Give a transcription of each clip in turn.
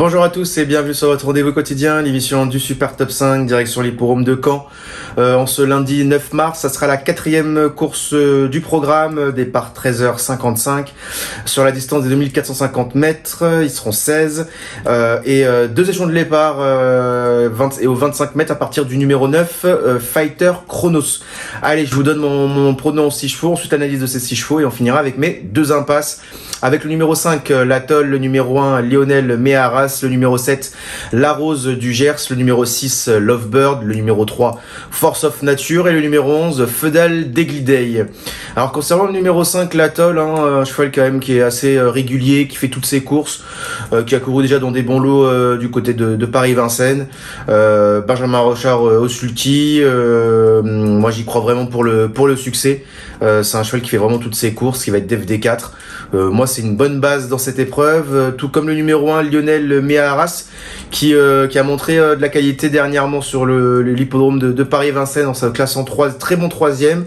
Bonjour à tous et bienvenue sur votre rendez-vous quotidien, l'émission du Super Top 5, direction l'hippodrome de Caen. En ce lundi 9 mars, ça sera la 4e course du programme, départ 13h55 sur la distance des 2450 mètres, ils seront 16 et deux échelons de départ 20 et aux 25 mètres à partir du numéro 9, Fighter Chronos. Allez, je vous donne mon pronom en 6 chevaux, ensuite analyse de ces 6 chevaux et on finira avec mes deux impasses avec le numéro 5, l'Atoll, le numéro 1, Lionel Méharas, le numéro 7, La Rose du Gers, le numéro 6, Lovebird, le numéro 3, Force of Nature et le numéro 11, Feudal Degliday. Alors concernant le numéro 5, l'Atoll, un cheval quand même qui est assez régulier, qui fait toutes ses courses, qui a couru déjà dans des bons lots du côté de Paris-Vincennes, Benjamin Rochard au sulky, moi j'y crois vraiment pour le succès. C'est un cheval qui fait vraiment toutes ses courses, qui va être DFD4. Moi c'est une bonne base dans cette épreuve, tout comme le numéro 1 Lionel Méharas qui a montré de la qualité dernièrement sur l'hippodrome de Paris-Vincennes en sa classe en 3, très bon 3e.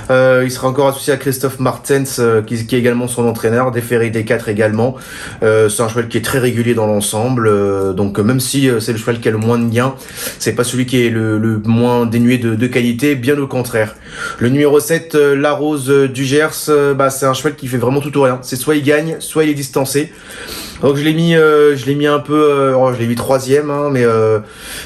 Il sera encore associé à Christophe Martens qui est également son entraîneur, déféré D4 également. C'est un cheval qui est très régulier dans l'ensemble, donc même si c'est le cheval qui a le moins de gains, c'est pas celui qui est le moins dénué de qualité, bien au contraire. Le numéro 7, La Rose du Gers, c'est un cheval qui fait vraiment tout ou rien. C'est soit il gagne, soit il est distancé. Donc je l'ai mis un peu, je l'ai mis 3e,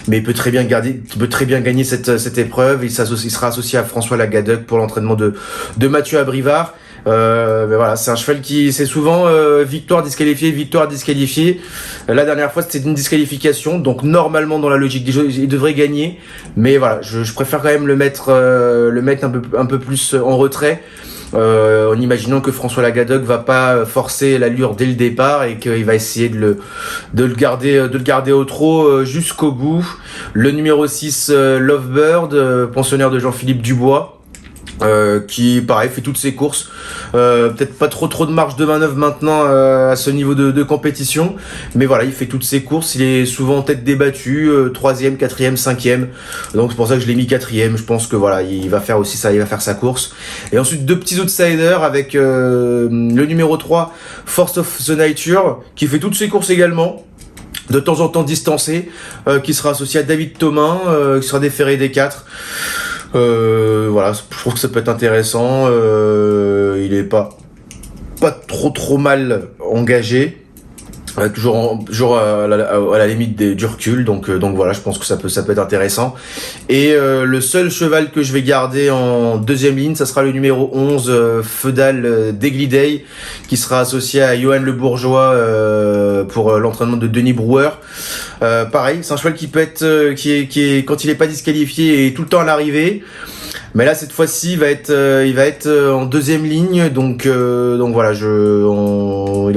mais il peut très bien gagner cette épreuve. Il sera associé à François Lagadec pour l'entraînement de Mathieu Abrivard. Mais voilà, c'est un cheval qui c'est souvent victoire disqualifiée. La dernière fois c'était une disqualification, donc normalement dans la logique des choses il devrait gagner. Mais voilà, je préfère quand même le mettre un peu plus en retrait. En imaginant que François Lagadec va pas forcer l'allure dès le départ et qu'il va essayer de le garder au trot jusqu'au bout. Le numéro 6, Lovebird, pensionnaire de Jean-Philippe Dubois. Qui pareil fait toutes ses courses, peut-être pas trop de marge de manœuvre maintenant à ce niveau de compétition, mais voilà, il fait toutes ses courses, il est souvent en tête débattue, 3e, 4e, 5e, donc c'est pour ça que je l'ai mis 4e. Je pense que voilà, il va faire aussi ça, il va faire sa course. Et ensuite deux petits outsiders avec le numéro 3, Force of the Nature, qui fait toutes ses courses également, de temps en temps distancé, qui sera associé à David Thomain, qui sera déféré des 4. Voilà, je trouve que ça peut être intéressant. Il est pas trop mal engagé. Toujours à la limite du recul, donc voilà, je pense que ça peut être intéressant. Et le seul cheval que je vais garder en deuxième ligne, ça sera le numéro 11, Feudal Degliday, qui sera associé à Johan Le Bourgeois pour l'entraînement de Denis Brouwer. Pareil, c'est un cheval qui peut être qui est quand il est pas disqualifié et tout le temps à l'arrivée. Mais là cette fois-ci il va être en deuxième ligne, donc voilà, il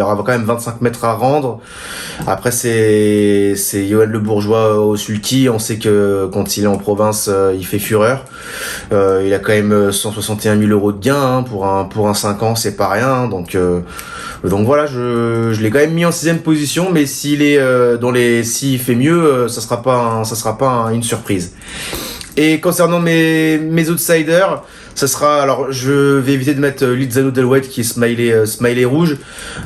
aura quand même 25 mètres à rendre. Après c'est Johan Le Bourgeois au sulky, on sait que quand il est en province il fait fureur. Il a quand même 161 000 € de gain pour un 5 ans, c'est pas rien, donc voilà, je l'ai quand même mis en 6e position, mais s'il est s'il fait mieux, ça sera pas une surprise. Et concernant mes outsiders, ça sera, alors je vais éviter de mettre Lizano Del White qui est smiley rouge.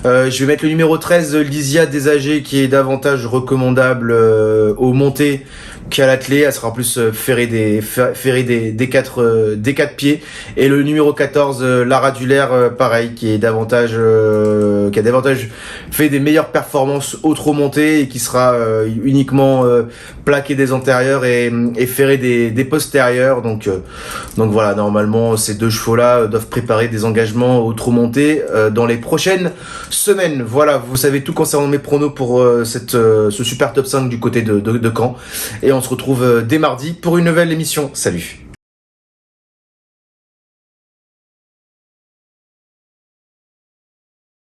Je vais mettre le numéro 13, Lysia Desagers, qui est davantage recommandable au monté qu'à l'attelé. Elle sera en plus ferrée des 4 pieds. Et le numéro 14, Lara Dulaire, pareil, qui a davantage fait des meilleures performances au trot monté et qui sera uniquement plaqué des antérieurs et ferré des postérieurs. Donc voilà, normalement ces deux chevaux-là doivent préparer des engagements au trot monté dans les prochaines semaines. Voilà, vous savez tout concernant mes pronos pour ce super top 5 du côté de Caen. Et on se retrouve dès mardi pour une nouvelle émission. Salut!